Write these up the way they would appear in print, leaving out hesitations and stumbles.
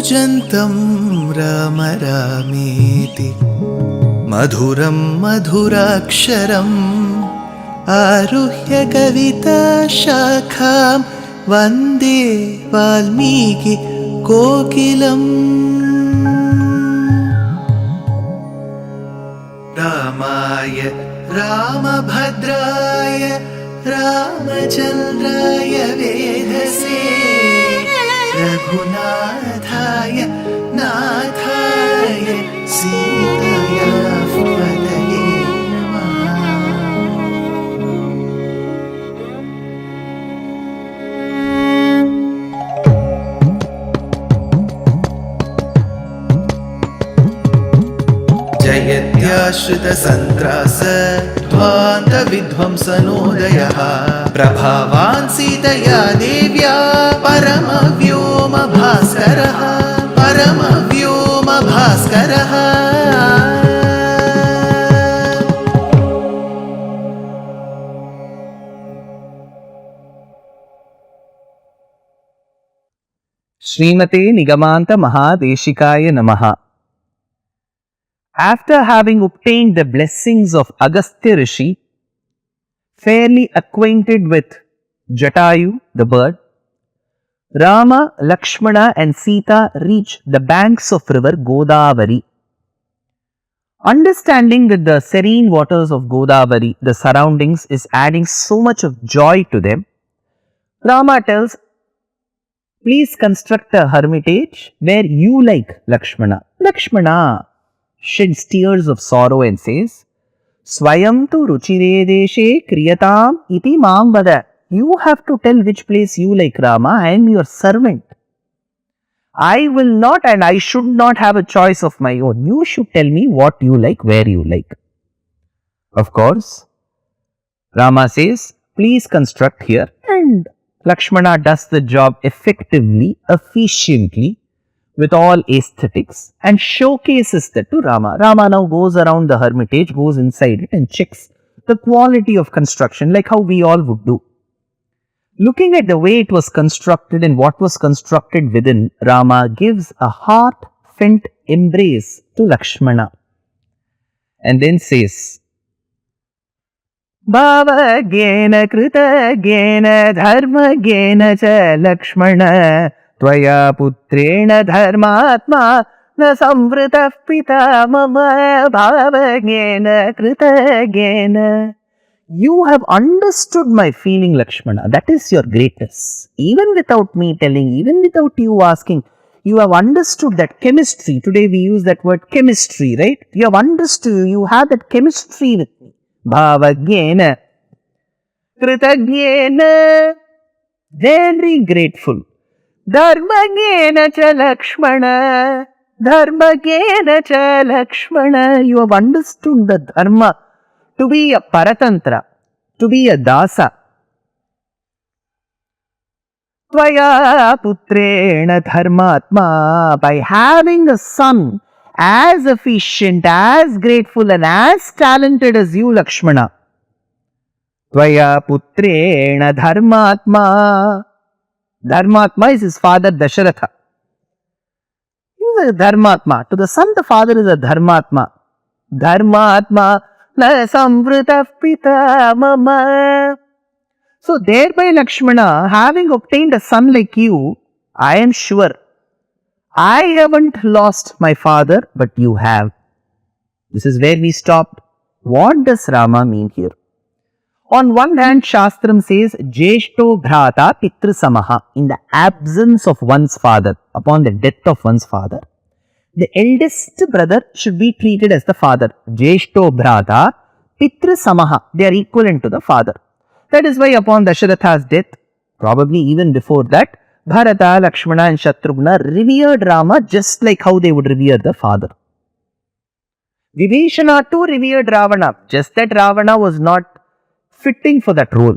कूजन्तं राम रामेति मधुरं मधुराक्षरम् आरुह्य कविताशाखां वन्दे वाल्मीकि कोकिलम्। रामाय रामभद्राय रामचन्द्राय वेधसे रघुनाथाय नाथाय सीताया पतये नमः। जयत्याश्रितसन्त्रास ध्वान्तविध्वंसनोदयः प्रभावान् सीतया देव्या परमव्योमभास्करः परमव्योमभास्करः। श्रीमते निगमान्त महादेशिकाय नमः। After having obtained the blessings of Agastya Rishi, fairly acquainted with Jatayu, the bird, Rama, Lakshmana and Sita reach the banks of river Godavari. Understanding that the serene waters of Godavari, the surroundings, is adding so much of joy to them, Rama tells, please construct a hermitage where you like Lakshmana. Lakshmana sheds tears of sorrow and says, Swayam tu ruchire deshe kriyatam iti mam vada. You have to tell which place you like, Rama. I am your servant. I will not and I should not have a choice of my own. You should tell me what you like, where you like. Of course, Rama says, please construct here, and Lakshmana does the job effectively, efficiently, with all aesthetics, and showcases that to Rama. Rama now goes around the hermitage, goes inside it and checks the quality of construction like how we all would do. Looking at the way it was constructed and what was constructed within, Rama gives a heartfelt embrace to Lakshmana and then says, Bhava gena krita gena dharma gena cha Lakshmana Tvaya putrena dharmatma na samvrita pita mama bhava gena krita gena. You have understood my feeling, Lakshmana. That is your greatness. Even without me telling, even without you asking, you have understood that chemistry. Today we use that word chemistry, right? You have understood, you have that chemistry with me. Bhava gena krita gena. Very grateful. Dharma gena cha Lakshmana. Dharma gena cha Lakshmana. You have understood the dharma to be a paratantra, to be a dasa. Tvaya putrena dharmatma. By having a son as efficient, as grateful and as talented as you, Lakshmana. Tvaya putrena dharmatma. Dharmatma is his father Dasharatha. He is a Dharmatma. To the son, the father is a Dharmatma. Dharmatma na samvrita pita mama. So thereby, Lakshmana, having obtained a son like you, I am sure I haven't lost my father, but you have. This is where we stopped. What does Rama mean here? On one hand, Shastram says, Jeshto Bharata Pitru Samaha. In the absence of one's father, upon the death of one's father, the eldest brother should be treated as the father. Jeshto Bharata Pitru Samaha. They are equivalent to the father. That is why upon Dasharatha's death, probably even before that, Bharata, Lakshmana and Shatrughna revered Rama just like how they would revere the father. Vibhishana too revered Ravana, just that Ravana was not fitting for that role.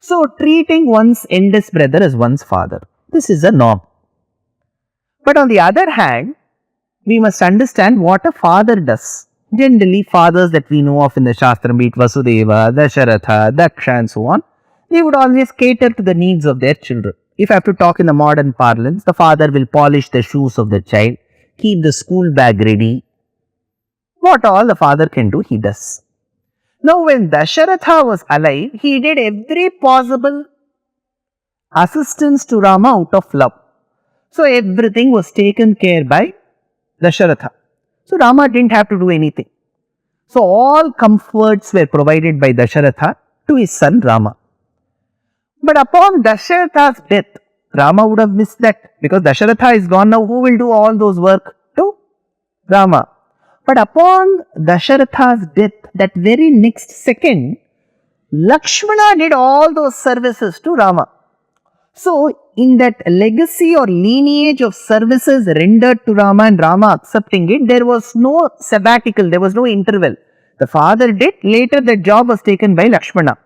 So, treating one's eldest brother as one's father, this is a norm. But on the other hand, we must understand what a father does. Generally, fathers that we know of in the Shastra, be it Vasudeva, Dasharatha, Daksha and so on, they would always cater to the needs of their children. If I have to talk in the modern parlance, the father will polish the shoes of the child, keep the school bag ready. What all the father can do, he does. Now, when Dasharatha was alive, he did every possible assistance to Rama out of love. So, everything was taken care by Dasharatha. So, Rama didn't have to do anything. So, all comforts were provided by Dasharatha to his son Rama. But upon Dasharatha's death, Rama would have missed that because Dasharatha is gone now. Who will do all those work? To Rama. But upon Dasharatha's death, that very next second, Lakshmana did all those services to Rama. So, in that legacy or lineage of services rendered to Rama and Rama accepting it, there was no sabbatical, there was no interval. The father did, later the job was taken by Lakshmana.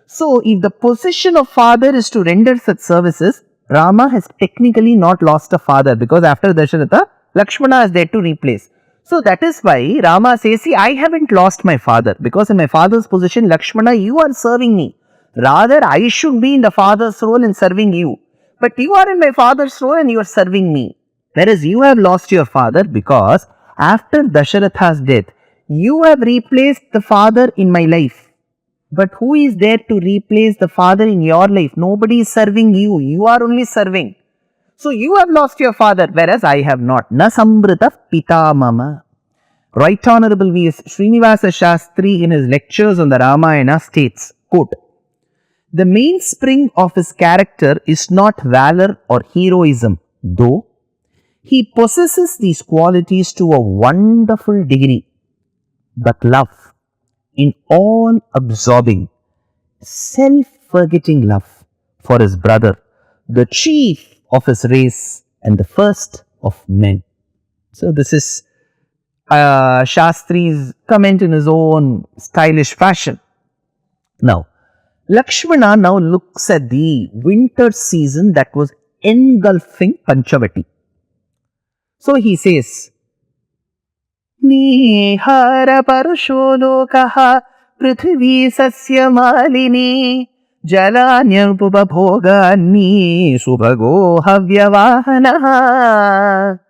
So, if the position of father is to render such services, Rama has technically not lost a father because after Dasharatha, Lakshmana is there to replace. So, that is why Rama says, see, I haven't lost my father because in my father's position, Lakshmana, you are serving me. Rather, I should be in the father's role and serving you. But you are in my father's role and you are serving me. Whereas you have lost your father because after Dasharatha's death, you have replaced the father in my life. But who is there to replace the father in your life? Nobody is serving you. You are only serving. So you have lost your father, whereas I have not. Na sambrita pita mama. Right Honorable V.S. Srinivasa Shastri in his lectures on the Ramayana states, quote, the mainspring of his character is not valor or heroism, though he possesses these qualities to a wonderful degree, but love, in all absorbing, self-forgetting love for his brother, the chief of his race and the first of men. So this is Shastri's comment in his own stylish fashion. Now, Lakshmana now looks at the winter season that was engulfing Panchavati. So he says, Nihara parusho lokaha prithvi sasya malini jalanyarpupabhoganni subhago havyavahanaha.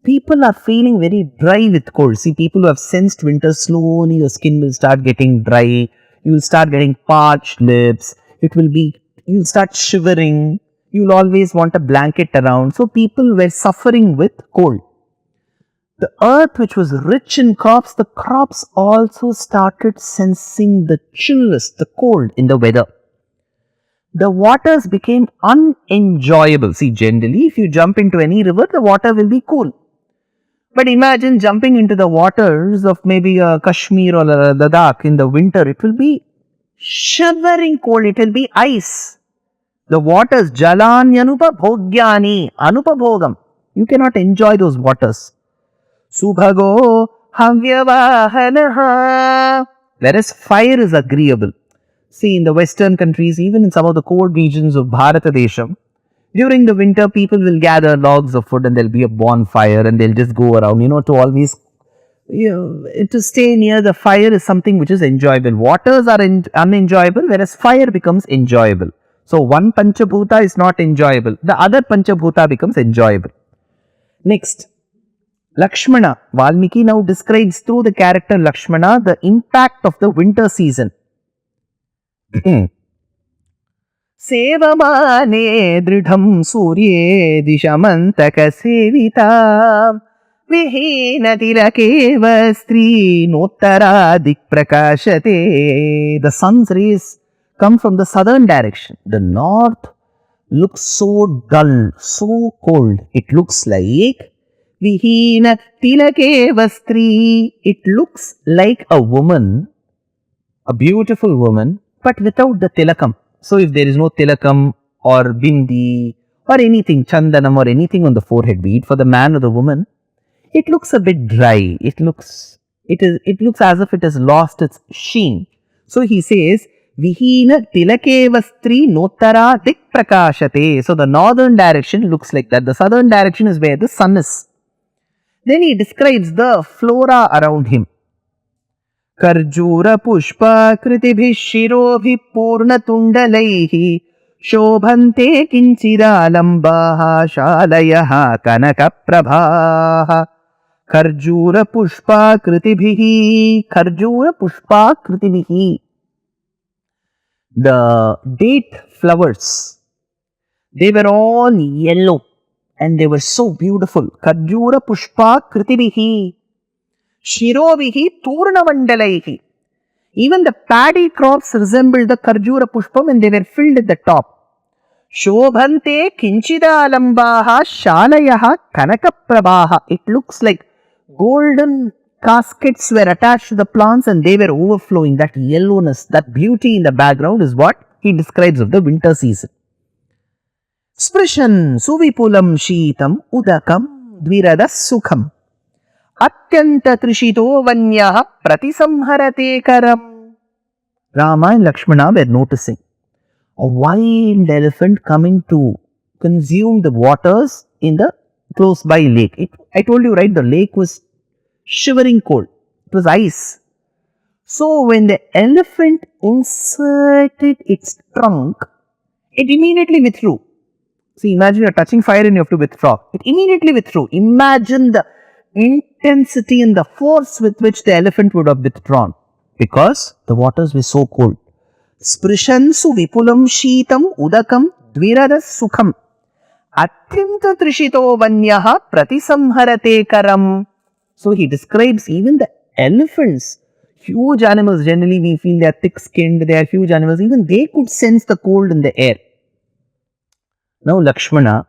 People are feeling very dry with cold. See, people who have sensed winter, slowly your skin will start getting dry. You will start getting parched lips. You'll start shivering. You'll always want a blanket around. So people were suffering with cold. The earth which was rich in crops, the crops also started sensing the chillness, the cold in the weather. The waters became unenjoyable. See, generally, if you jump into any river, the water will be cool. But imagine jumping into the waters of maybe Kashmir or Ladakh in the winter. It will be shivering cold. It will be ice. The waters, jalanyarupabhogyani, anupabhogam. You cannot enjoy those waters. Subhago havyavahanaha. Whereas fire is agreeable. See, in the western countries, even in some of the cold regions of Bharata Desham, during the winter, people will gather logs of wood and there'll be a bonfire and they'll just go around, to always, to stay near the fire is something which is enjoyable. Waters are unenjoyable, whereas fire becomes enjoyable. So, one Panchabhuta is not enjoyable. The other Panchabhuta becomes enjoyable. Next, Lakshmana. Valmiki now describes through the character Lakshmana the impact of the winter season. Sevamane dridham surye dishamantaka sevitam vihina tilakeva stri nottara dikprakashate. The sun's rays come from the southern direction. The north looks so dull, so cold. It looks like vihina tilakeva stri. It looks like a woman, a beautiful woman, but without the tilakam. So, if there is no tilakam or bindi or anything, chandanam or anything on the forehead, be it for the man or the woman, it looks a bit dry. It looks as if it has lost its sheen. So, he says, Vihina tilakeva stri nottara dik prakashate. So, the northern direction looks like that. The southern direction is where the sun is. Then he describes the flora around him. Karjura pushpa kritibhi shirobi purna tundalaihi शोभन्ते किञ्चिदालम्बाः शालयः कनकप्रभाः खर्जूरपुष्पाकृतिभिः खर्जूरपुष्पाकृतिभिः. The date flowers, they were all yellow and they were so beautiful. Kharjurapushpakritibihi shirovihi turnamandalaihi. Even the paddy crops resembled the Kharjura Pushpam and they were filled at the top. Shobhante kinchidalambaha shalayaha kanakaprabaha. It looks like golden caskets were attached to the plants and they were overflowing. That yellowness, that beauty in the background is what he describes of the winter season. Sprishan suvipulam sheetam udakam dvirada sukham. Atyanta trishito vanyaha pratisamharate karam. Rama and Lakshmana were noticing a wild elephant coming to consume the waters in the close by lake. I told you, right, the lake was shivering cold. It was ice. So when the elephant inserted its trunk, it immediately withdrew. See, imagine you're touching fire and you have to withdraw. It immediately withdrew. Imagine the intensity and the force with which the elephant would have withdrawn because the waters were so cold. Sprishansu vipulam sheetam udakam dvirada sukham atyanta trishito vanyaha pratisamharate karam. So he describes even the elephants, huge animals. Generally we feel they are thick skinned, they are huge animals. Even they could sense the cold in the air. Now Lakshmana,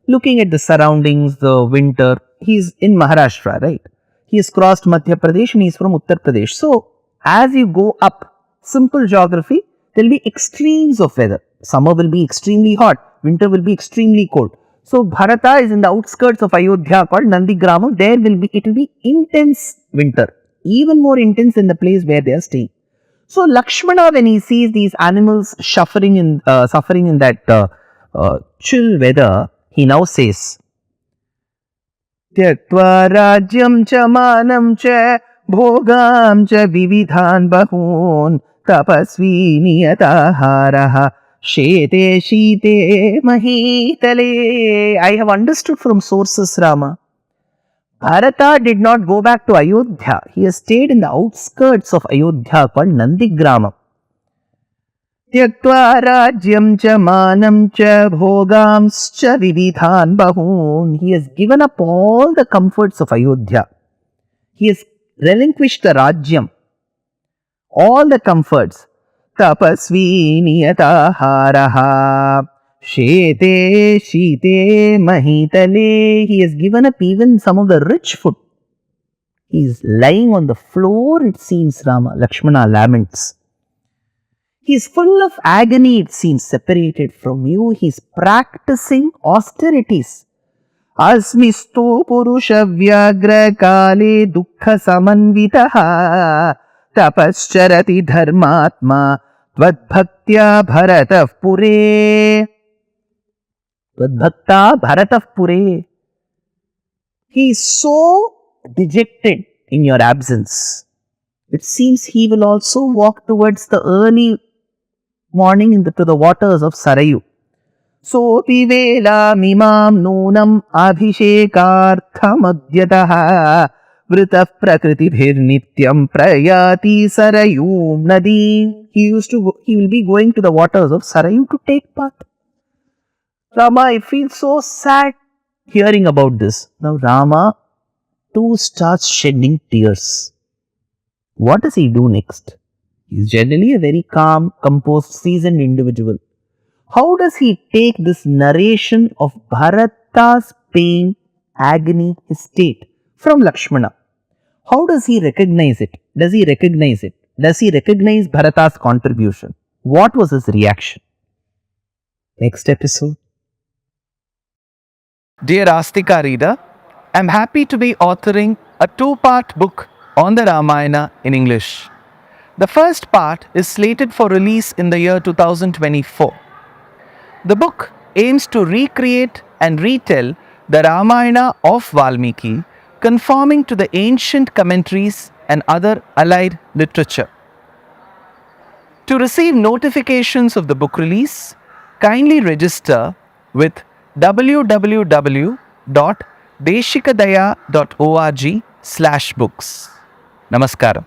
looking at the surroundings, the winter, he's in Maharashtra, right? He has crossed Madhya Pradesh and he's from Uttar Pradesh. So as you go up, simple geography, there will be extremes of weather. Summer will be extremely hot, winter will be extremely cold. So Bharata is in the outskirts of Ayodhya called Nandigramam. There will be, it will be intense winter, even more intense than the place where they are staying. So Lakshmana, when he sees these animals suffering in that chill weather, he now says, Tyaktva rajyam cha manam cha bhogam cha vividhan bahun tapasvi niyataharaha shete shite mahitale. I have understood from sources, Rama, Bharata did not go back to Ayodhya. He has stayed in the outskirts of Ayodhya called Nandigramam. Tyaktva rajyam cha manam cha bhogamscha vividhan bahun. He has given up all the comforts of Ayodhya. He has relinquished the rajyam, all the comforts. Tapasvi niyataharaha shete shite mahitale. He has given up even some of the rich food. He is lying on the floor, it seems, Rama. Lakshmana laments. He is full of agony, it seems, separated from you. He is practicing austerities. Asmistu purusha vyagra kale dukkha samanvitaha tapascharati dharmatma tvadbhaktya bharatah pure. Tvadbhakta bharatah pure. He is so dejected in your absence. It seems he will also walk towards the early morning to the waters of Sarayu. So pivela mimam nunam abhishekartham adyataha vritah prakriti bhir nityam prayati Sarayum nadi. He will be going to the waters of Sarayu to take bath. Rama, I feel so sad hearing about this. Now Rama too starts shedding tears. What does he do next? He is generally a very calm, composed, seasoned individual. How does he take this narration of Bharata's pain, agony, his state from Lakshmana? How does he recognize it? Does he recognize it? Does he recognize Bharata's contribution? What was his reaction? Next episode. Dear Astika reader, I am happy to be authoring a 2-part book on the Ramayana in English. The first part is slated for release in the year 2024. The book aims to recreate and retell the Ramayana of Valmiki, conforming to the ancient commentaries and other allied literature. To receive notifications of the book release, kindly register with www.deshikadaya.org/books. Namaskaram.